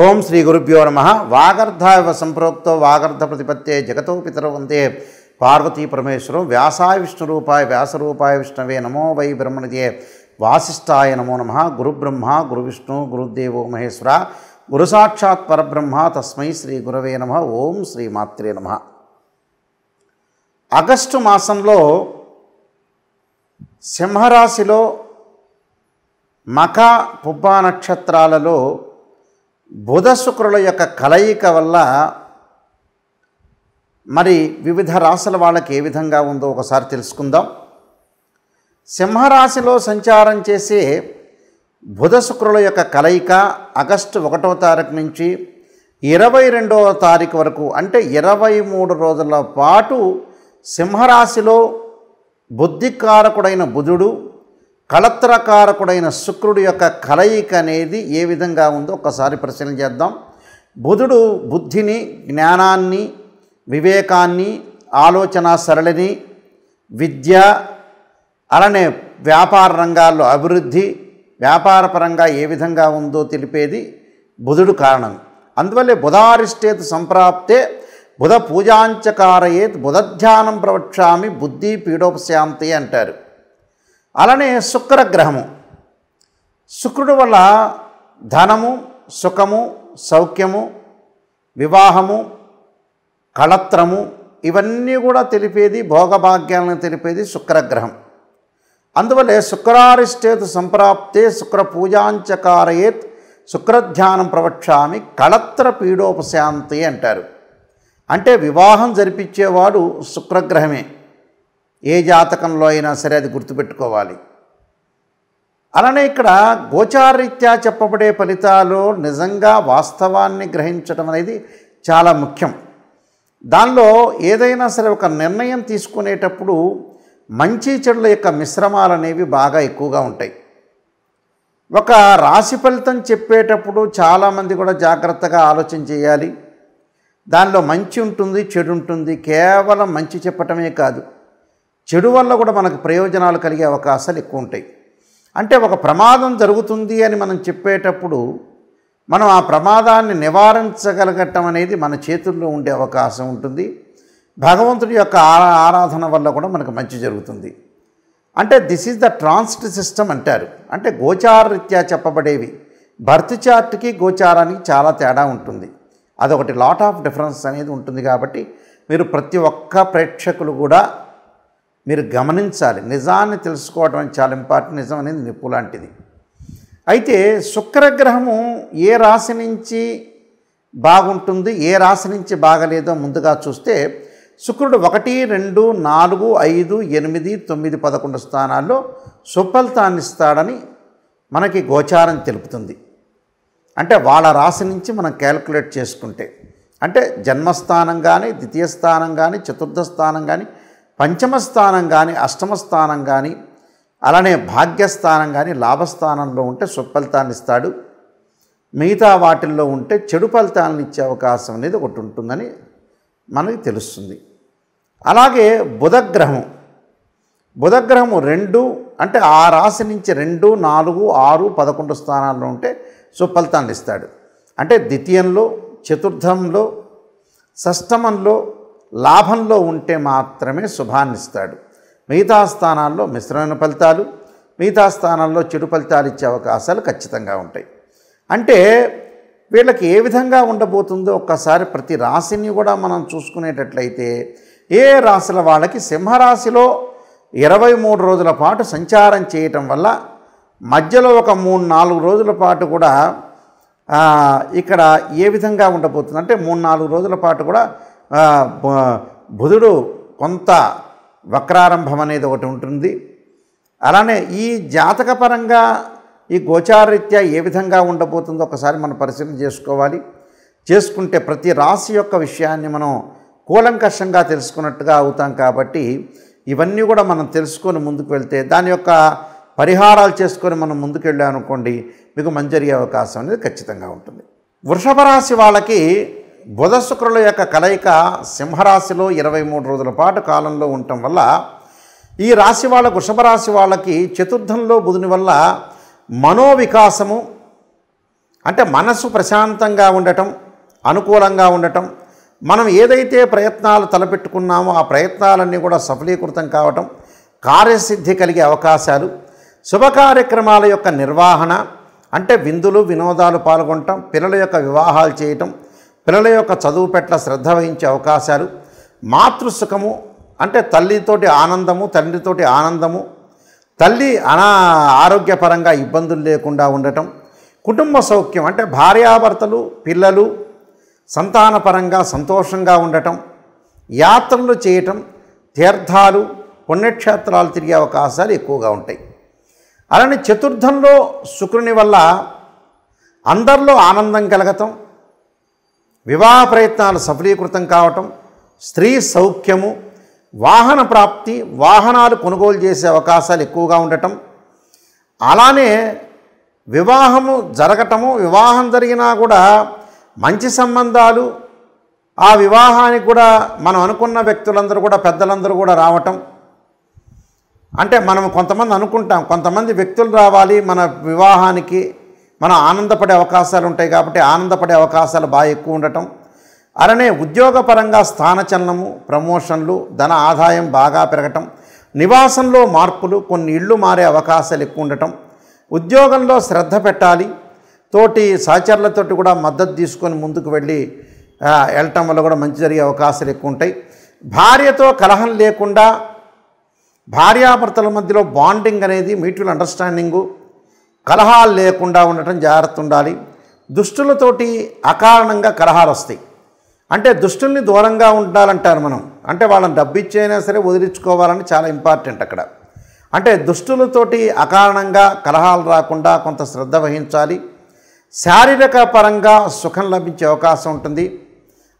ఓం శ్రీ గురుభ్యో నమః. వాగర్ధావ సంప్రోక్తో వాగర్ధ ప్రతిపత్తే జగతో పితరౌ వందే పార్వతీ పరమేశ్వరం. వ్యాసాయ విష్ణురూపాయ వ్యాసరూపాయ విష్ణవే నమో వై బ్రహ్మణిదే వాసిష్ఠాయ నమో నమః. గురుబ్రహ్మ గురువిష్ణు గురుదేవో మహేశ్వర గురు సాక్షాత్ పరబ్రహ్మ తస్మై శ్రీ గురవే నమః. ఓం శ్రీ మాత్రే నమః. ఆగస్టు మాసంలో సింహరాశిలో మఖ పుబ్బ నక్షత్రాలలో బుధ శుక్రుల యొక్క కలయిక వల్ల మరి వివిధ రాశుల వాళ్ళకి ఏ విధంగా ఉందో ఒకసారి తెలుసుకుందాం. సింహరాశిలో సంచారం చేసే బుధ శుక్రుల యొక్క కలయిక ఆగస్టు 1వ తారీఖు నుంచి 22వ తారీఖు వరకు అంటే 23 రోజుల పాటు సింహరాశిలో బుద్ధికారకుడైన బుధుడు కళత్రకారకుడైన శుక్రుడి యొక్క కలయిక అనేది ఏ విధంగా ఉందో ఒకసారి పరిశీలన చేద్దాం. బుధుడు బుద్ధిని, జ్ఞానాన్ని, వివేకాన్ని, ఆలోచన సరళిని, విద్య, అలానే వ్యాపార రంగాల్లో అభివృద్ధి, వ్యాపారపరంగా ఏ విధంగా ఉందో తెలిపేది బుధుడు కారణం. అందువల్లే బుధారిష్టేత్ సంప్రాప్తే బుధ పూజాంచకారయేత్ బుధధ్యానం ప్రవక్ష్యామి బుద్ధి పీడోపశాంతి అంటారు. అలానే శుక్రగ్రహము, శుక్రుడు వల్ల ధనము, సుఖము, సౌఖ్యము, వివాహము, కళత్రము ఇవన్నీ కూడా తెలిపేది, భోగభాగ్యాలను తెలిపేది శుక్రగ్రహం. అందువల్లే శుక్రారిష్టేత్ సంప్రాప్తే శుక్ర పూజాంచకారయేత్ శుక్రధ్యానం ప్రవక్ష్యామి కళత్ర పీడోపశాంతి అంటారు. అంటే వివాహం జరిపించేవాడు శుక్రగ్రహమే. ఏ జాతకంలో అయినా సరే అది గుర్తుపెట్టుకోవాలి. అలానే ఇక్కడ గోచారరీత్యా చెప్పబడే ఫలితాలు నిజంగా వాస్తవాన్ని గ్రహించడం అనేది చాలా ముఖ్యం. దానిలో ఏదైనా సరే ఒక నిర్ణయం తీసుకునేటప్పుడు మంచి చెడుల యొక్క మిశ్రమాలు అనేవి బాగా ఎక్కువగా ఉంటాయి. ఒక రాశి ఫలితం చెప్పేటప్పుడు చాలామంది కూడా జాగ్రత్తగా ఆలోచన చేయాలి. దానిలో మంచి ఉంటుంది, చెడు ఉంటుంది. కేవలం మంచి చెప్పటమే కాదు, చెడు వల్ల కూడా మనకు ప్రయోజనాలు కలిగే అవకాశాలు ఎక్కువ ఉంటాయి. అంటే ఒక ప్రమాదం జరుగుతుంది అని మనం చెప్పేటప్పుడు మనం ఆ ప్రమాదాన్ని నివారించగలగటం అనేది మన చేతుల్లో ఉండే అవకాశం ఉంటుంది. భగవంతుడి యొక్క ఆరాధన వల్ల కూడా మనకు మంచి జరుగుతుంది. అంటే this is the transit system అంటారు. అంటే గోచార రీత్యా చెప్పబడేవి. బర్త్ చార్ట్కి గోచారానికి చాలా తేడా ఉంటుంది. అదొకటి లాట్ ఆఫ్ డిఫరెన్స్ అనేది ఉంటుంది. కాబట్టి మీరు ప్రతి ఒక్క ప్రేక్షకులు కూడా మీరు గమనించాలి. నిజాన్ని తెలుసుకోవడం అనేది చాలా ఇంపార్టెంట్. నిజం అనేది నిప్పు లాంటిది. అయితే శుక్రగ్రహము ఏ రాశి నుంచి బాగుంటుంది, ఏ రాశి నుంచి బాగలేదో ముందుగా చూస్తే శుక్రుడు 1, 2, 4, 5, 8, 9, 11 స్థానాల్లో సుఫలితాన్ని ఇస్తాడని మనకి గోచారం తెలుపుతుంది. అంటే వాళ్ళ రాశి నుంచి మనం క్యాల్కులేట్ చేసుకుంటే అంటే జన్మస్థానం కానీ, ద్వితీయ స్థానం కానీ, చతుర్థ స్థానం కానీ, పంచమ స్థానం కానీ, అష్టమ స్థానం కానీ, అలానే భాగ్యస్థానం కానీ లాభస్థానంలో ఉంటే సుఫలితాన్ని ఇస్తాడు. మిగతా వాటిల్లో ఉంటే చెడు ఫలితాలను ఇచ్చే అవకాశం అనేది ఒకటి ఉంటుందని మనకి తెలుస్తుంది. అలాగే బుధగ్రహము 2 అంటే ఆ రాశి నుంచి 2, 4, 6, 11 స్థానాల్లో ఉంటే సుఫలితాన్ని ఇస్తాడు. అంటే ద్వితీయంలో, చతుర్థంలో, షష్టమంలో, లాభంలో ఉంటే మాత్రమే శుభాన్ని ఇస్తాడు. మిగతా స్థానాల్లో మిశ్రమైన ఫలితాలు, మిగతా స్థానాల్లో చెడు ఫలితాలు ఇచ్చే అవకాశాలు ఖచ్చితంగా ఉంటాయి. అంటే వీళ్ళకి ఏ విధంగా ఉండబోతుందో ఒక్కసారి ప్రతి రాశిని కూడా మనం చూసుకునేటట్లయితే ఏ రాశుల వాళ్ళకి సింహరాశిలో 23 రోజుల పాటు సంచారం చేయటం వల్ల మధ్యలో ఒక 3-4 రోజుల పాటు కూడా ఇక్కడ ఏ విధంగా ఉండబోతుంది అంటే 3-4 రోజుల పాటు కూడా బుధుడు కొంత వక్రారంభం అనేది ఒకటి ఉంటుంది. అలానే ఈ జాతకపరంగా ఈ గోచారరీత్యా ఏ విధంగా ఉండబోతుందో ఒకసారి మనం పరిశీలన చేసుకోవాలి. చేసుకుంటే ప్రతి రాశి యొక్క విషయాన్ని మనం కూలంకషంగా తెలుసుకున్నట్టుగా అవుతాం. కాబట్టి ఇవన్నీ కూడా మనం తెలుసుకొని ముందుకు వెళ్తే దాని యొక్క పరిహారాలు చేసుకొని మనం ముందుకు వెళ్ళామనుకోండి మీకు మంచి జరిగే అవకాశం అనేది ఖచ్చితంగా ఉంటుంది. వృషభ రాశి వాళ్ళకి బుధ శుక్రుల యొక్క కలయిక సింహరాశిలో 23 రోజుల పాటు కాలంలో ఉండటం వల్ల ఈ రాశి వాళ్ళ వృషభ రాశి వాళ్ళకి చతుర్థంలో బుధుని వల్ల మనోవికాసము, అంటే మనసు ప్రశాంతంగా ఉండటం, అనుకూలంగా ఉండటం, మనం ఏదైతే ప్రయత్నాలు తలపెట్టుకున్నామో ఆ ప్రయత్నాలన్నీ కూడా సఫలీకృతం కావటం, కార్యసిద్ధి కలిగే అవకాశాలు, శుభ కార్యక్రమాల యొక్క నిర్వహణ అంటే విందులు వినోదాలు పాల్గొనటం, పిల్లల యొక్క వివాహాలు చేయటం, పిల్లల యొక్క చదువు పట్ల శ్రద్ధ వహించే అవకాశాలు, మాతృసుఖము అంటే తల్లితోటి ఆనందము, తండ్రితోటి ఆనందము, తల్లి ఆరోగ్యపరంగా ఇబ్బందులు లేకుండా ఉండటం, కుటుంబ సౌఖ్యం అంటే భార్యాభర్తలు పిల్లలు సంతానపరంగా సంతోషంగా ఉండటం, యాత్రలు చేయటం, తీర్థాలు పుణ్యక్షేత్రాలు తిరిగే అవకాశాలు ఎక్కువగా ఉంటాయి. అలానే చతుర్థంలో శుక్రుని వల్ల అందరిలో ఆనందం కలగటం, వివాహ ప్రయత్నాలు సఫలీకృతం కావటం, స్త్రీ సౌఖ్యము, వాహన ప్రాప్తి, వాహనాలు కొనుగోలు చేసే అవకాశాలు ఎక్కువగా ఉండటం, అలానే వివాహము జరగటము, వివాహం జరిగినా కూడా మంచి సంబంధాలు, ఆ వివాహానికి కూడా మనం అనుకున్న వ్యక్తులందరూ కూడా పెద్దలందరూ కూడా రావటం. అంటే మనం కొంతమంది అనుకుంటాం, కొంతమంది వ్యక్తులు రావాలి మన వివాహానికి, మనం ఆనందపడే అవకాశాలు ఉంటాయి కాబట్టి ఆనందపడే అవకాశాలు బాగా ఎక్కువ ఉండటం. అలానే ఉద్యోగపరంగా స్థానచలనము, ప్రమోషన్లు, ధన ఆదాయం బాగా పెరగటం, నివాసంలో మార్పులు, కొన్ని ఇళ్ళు మారే అవకాశాలు ఎక్కువ ఉండటం, ఉద్యోగంలో శ్రద్ధ పెట్టాలి, తోటి సహచరులతోటి కూడా మద్దతు తీసుకొని ముందుకు వెళ్ళటం వల్ల కూడా మంచి జరిగే అవకాశాలు ఎక్కువ ఉంటాయి. భార్యతో కలహం లేకుండా భార్యాభర్తల మధ్యలో బాండింగ్ అనేది, మ్యూచువల్ అండర్స్టాండింగు, కలహాలు లేకుండా ఉండటం జాగ్రత్త ఉండాలి. దుష్టులతోటి అకారణంగా కలహాలు వస్తాయి. అంటే దుష్టుల్ని దూరంగా ఉండాలంటారు మనం. అంటే వాళ్ళని డబ్బు ఇచ్చైనా సరే వదిలించుకోవాలని చాలా ఇంపార్టెంట్ అక్కడ. అంటే దుష్టులతోటి అకారణంగా కలహాలు రాకుండా కొంత శ్రద్ధ వహించాలి. శారీరక పరంగా సుఖం లభించే అవకాశం ఉంటుంది.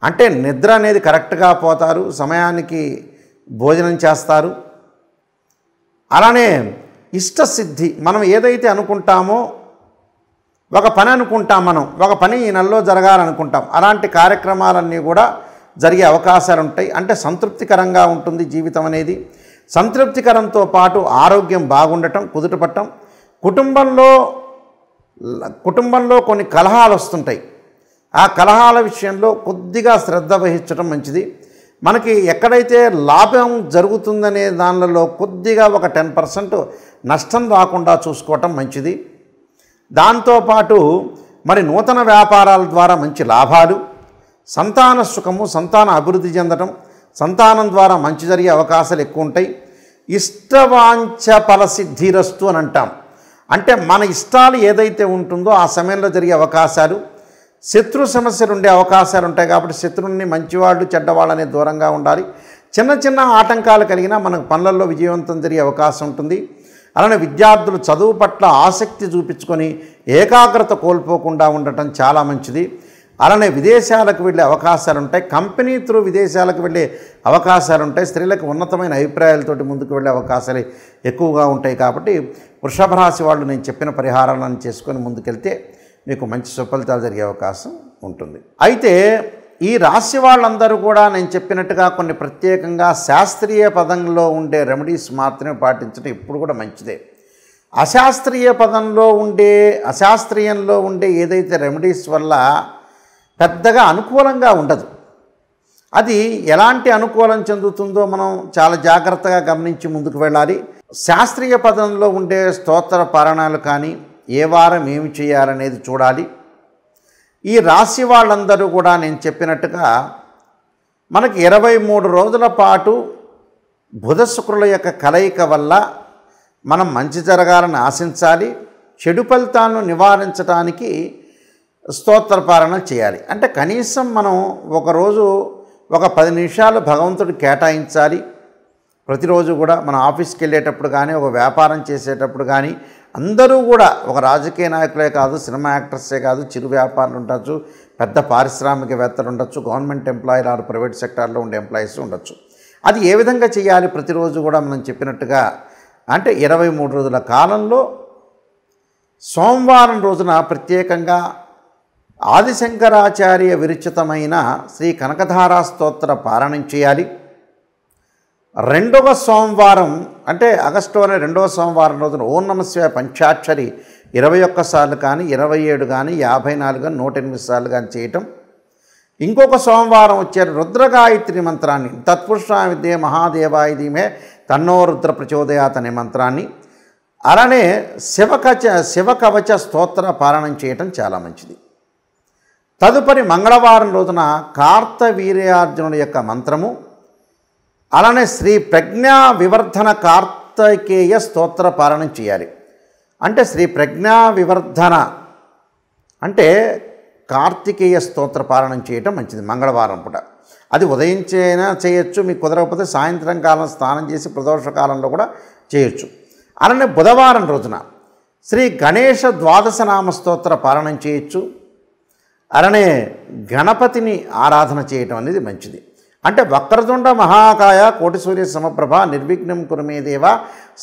అంటే నిద్ర అనేది కరెక్ట్గా పోతారు, సమయానికి భోజనం చేస్తారు. అలానే ఇష్టసిద్ధి, మనం ఏదైతే అనుకుంటామో ఒక పని అనుకుంటాం, మనం ఒక పని ఈ నెలలో జరగాలనుకుంటాం, అలాంటి కార్యక్రమాలన్నీ కూడా జరిగే అవకాశాలు ఉంటాయి. అంటే సంతృప్తికరంగా ఉంటుంది జీవితం అనేది. సంతృప్తికరంతో పాటు ఆరోగ్యం బాగుండటం, కుదుటపడటం, కుటుంబంలో కొన్ని కలహాలు వస్తుంటాయి. ఆ కలహాల విషయంలో కొద్దిగా శ్రద్ధ వహించడం మంచిది. మనకి ఎక్కడైతే లాభం జరుగుతుందనే దానిలో కొద్దిగా ఒక 10% నష్టం రాకుండా చూసుకోవటం మంచిది. దాంతోపాటు మరి నూతన వ్యాపారాల ద్వారా మంచి లాభాలు, సంతాన సుఖము, సంతాన అభివృద్ధి చెందడం, సంతానం ద్వారా మంచి జరిగే అవకాశాలు ఎక్కువ ఉంటాయి. ఇష్టవాంఛ ఫలసిద్ధిరస్తు అని అంటాం. అంటే మన ఇష్టాలు ఏదైతే ఉంటుందో ఆ సమయంలో జరిగే అవకాశాలు, శత్రు సమస్యలు ఉండే అవకాశాలు ఉంటాయి. కాబట్టి శత్రువుని మంచివాళ్ళు చెడ్డవాళ్ళనే దూరంగా ఉండాలి. చిన్న చిన్న ఆటంకాలు కలిగినా మనకు పనులలో విజయవంతం జరిగే అవకాశం ఉంటుంది. అలానే విద్యార్థులు చదువు పట్ల ఆసక్తి చూపించుకొని ఏకాగ్రత కోల్పోకుండా ఉండటం చాలా మంచిది. అలానే విదేశాలకు వెళ్ళే అవకాశాలు ఉంటాయి. కంపెనీ త్రూ విదేశాలకు వెళ్ళే అవకాశాలు ఉంటాయి. స్త్రీలకు ఉన్నతమైన అభిప్రాయాలతోటి ముందుకు వెళ్ళే అవకాశాలు ఎక్కువగా ఉంటాయి. కాబట్టి వృషభ రాశి వాళ్ళు నేను చెప్పిన పరిహారాలను చేసుకొని ముందుకెళ్తే మీకు మంచి సుఫలితాలు జరిగే అవకాశం ఉంటుంది. అయితే ఈ రాశి వాళ్ళందరూ కూడా నేను చెప్పినట్టుగా కొన్ని ప్రత్యేకంగా శాస్త్రీయ పదంలో ఉండే రెమెడీస్ మాత్రమే పాటించడం ఎప్పుడు కూడా మంచిదే. అశాస్త్రీయంలో ఉండే ఏదైతే రెమెడీస్ వల్ల పెద్దగా అనుకూలంగా ఉండదు. అది ఎలాంటి అనుకూలం చెందుతుందో మనం చాలా జాగ్రత్తగా గమనించి ముందుకు వెళ్ళాలి. శాస్త్రీయ పదంలో ఉండే స్తోత్ర పారాయణాలు కానీ ఏ వారం ఏమి చేయాలనేది చూడాలి. ఈ రాశి వాళ్ళందరూ కూడా నేను చెప్పినట్టుగా మనకి 23 రోజుల పాటు బుధ శుక్రుల యొక్క కలయిక వల్ల మనం మంచి జరగాలని ఆశించాలి. చెడు ఫలితాలను నివారించడానికి స్తోత్ర పారాయణ చేయాలి. అంటే కనీసం మనం ఒకరోజు ఒక 10 నిమిషాలు భగవంతుడికి కేటాయించాలి. ప్రతిరోజు కూడా మన ఆఫీస్కి వెళ్ళేటప్పుడు కానీ, ఒక వ్యాపారం చేసేటప్పుడు కానీ, అందరూ కూడా ఒక రాజకీయ నాయకులే కాదు, సినిమా యాక్టర్సే కాదు, చిరు వ్యాపారులు ఉండొచ్చు, పెద్ద పారిశ్రామికవేత్తలు ఉండొచ్చు, గవర్నమెంట్ ఎంప్లాయీలు ఆర్ ప్రైవేట్ సెక్టార్లో ఉండే ఎంప్లాయీస్ ఉండొచ్చు. అది ఏ విధంగా చేయాలి? ప్రతిరోజు కూడా మనం చెప్పినట్టుగా అంటే 23 రోజుల కాలంలో సోమవారం రోజున ప్రత్యేకంగా ఆదిశంకరాచార్య విరచితమైన శ్రీ కనకధారా స్తోత్ర పారాయణం చేయాలి. రెండవ సోమవారం అంటే ఆగస్టులోనే రెండవ సోమవారం రోజున ఓం నమః శివాయ పంచాక్షరి 21 సార్లు కానీ 27 కానీ 54 కానీ 108 సార్లు కానీ చేయటం. ఇంకొక సోమవారం వచ్చే రుద్రగాయత్రి మంత్రాన్ని తత్పురుషాయ విద్యే మహాదేవాయ ధీమహి తన్నో రుద్ర ప్రచోదయాత్ అనే మంత్రాన్ని, అలానే శివకవచ స్తోత్ర పారాయణం చేయటం చాలా మంచిది. తదుపరి మంగళవారం రోజున కార్తవీర్యార్జునుడి యొక్క మంత్రము, అలానే శ్రీ ప్రజ్ఞా వివర్ధన కార్తికేయ స్తోత్ర పారాయణం చేయాలి. అంటే శ్రీ ప్రజ్ఞా వివర్ధన అంటే కార్తికేయ స్తోత్ర పారాయణం చేయటం మంచిది మంగళవారం పూట. అది ఉదయం చేయొచ్చు, మీకు కుదరకపోతే సాయంత్రం కాలం స్నానం చేసి ప్రదోష కాలంలో కూడా చేయొచ్చు. అలానే బుధవారం రోజున శ్రీ గణేష ద్వాదశనామ స్తోత్ర పారాయణం చేయొచ్చు. అలానే గణపతిని ఆరాధన చేయటం అనేది మంచిది. అంటే వక్రతుండ మహాకాయ కోటి సూర్య సమప్రభ నిర్విఘ్నం కురుమే దేవ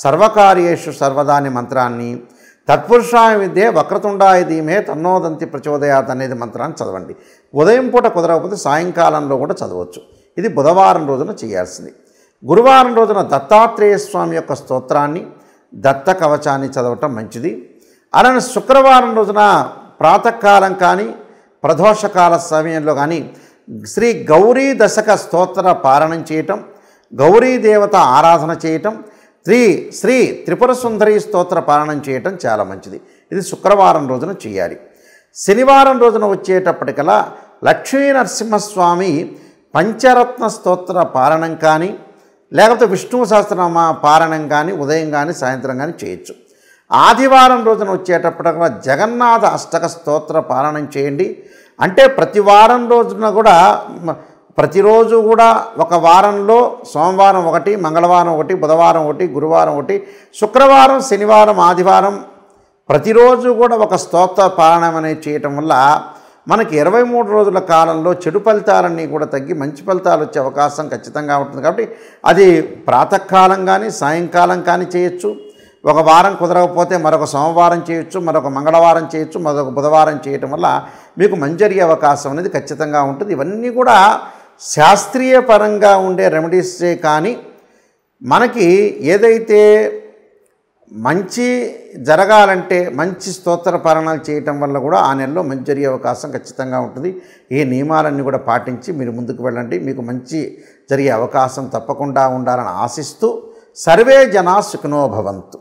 సర్వకార్యేషు సర్వదా అనే మంత్రాన్ని, తత్పురుషాయ విద్యే వక్రతుండాయ ధీమహి తన్నోదంతి ప్రచోదయాత్ అనేది మంత్రాన్ని చదవండి. ఉదయం పూట కుదరకపోతే సాయంకాలంలో కూడా చదవచ్చు. ఇది బుధవారం రోజున చేయాల్సింది. గురువారం రోజున దత్తాత్రేయ స్వామి యొక్క స్తోత్రాన్ని, దత్త కవచాన్ని చదవటం మంచిది. అలానే శుక్రవారం రోజున ప్రాతకాలం కానీ ప్రదోషకాల సమయంలో కానీ శ్రీ గౌరీ దశక స్తోత్ర పారాయణం చేయటం, గౌరీ దేవత ఆరాధన చేయటం, శ్రీ త్రిపుర సుందరి స్తోత్ర పారాయణం చేయటం చాలా మంచిది. ఇది శుక్రవారం రోజున చేయాలి. శనివారం రోజున వచ్చేటప్పటికల్లా లక్ష్మీ నరసింహస్వామి పంచరత్న స్తోత్ర పారాయణం కానీ లేకపోతే విష్ణు సహస్రనామ పారాయణం కానీ ఉదయం కానీ సాయంత్రం కానీ చేయొచ్చు. ఆదివారం రోజున వచ్చేటప్పటికల్లా జగన్నాథ అష్టక స్తోత్ర పారాయణం చేయండి. అంటే ప్రతి వారం రోజున కూడా ప్రతిరోజు కూడా ఒక వారంలో సోమవారం ఒకటి, మంగళవారం ఒకటి, బుధవారం ఒకటి, గురువారం ఒకటి, శుక్రవారం, శనివారం, ఆదివారం ప్రతిరోజు కూడా ఒక స్తోత్ర పారాయణం అనేది చేయటం వల్ల మనకి 23 రోజుల కాలంలో చెడు ఫలితాలన్నీ కూడా తగ్గి మంచి ఫలితాలు వచ్చే అవకాశం ఖచ్చితంగా ఉంటుంది. కాబట్టి అది ప్రాతకాలం కానీ సాయంకాలం కానీ చేయొచ్చు. ఒక వారం కుదరకపోతే మరొక సోమవారం చేయొచ్చు, మరొక మంగళవారం చేయొచ్చు, మరొక బుధవారం చేయటం వల్ల మీకు మంచి జరిగే అవకాశం అనేది ఖచ్చితంగా ఉంటుంది. ఇవన్నీ కూడా శాస్త్రీయ పరంగా ఉండే రెమెడీసే. కానీ మనకి ఏదైతే మంచి జరగాలంటే మంచి స్తోత్ర పారాయణాలు చేయటం వల్ల కూడా ఆ నెలలో మంచి జరిగే అవకాశం ఖచ్చితంగా ఉంటుంది. ఈ నియమాలన్నీ కూడా పాటించి మీరు ముందుకు వెళ్ళండి. మీకు మంచి జరిగే అవకాశం తప్పకుండా ఉండాలని ఆశిస్తూ సర్వే జనా సుఖినో భవంతు.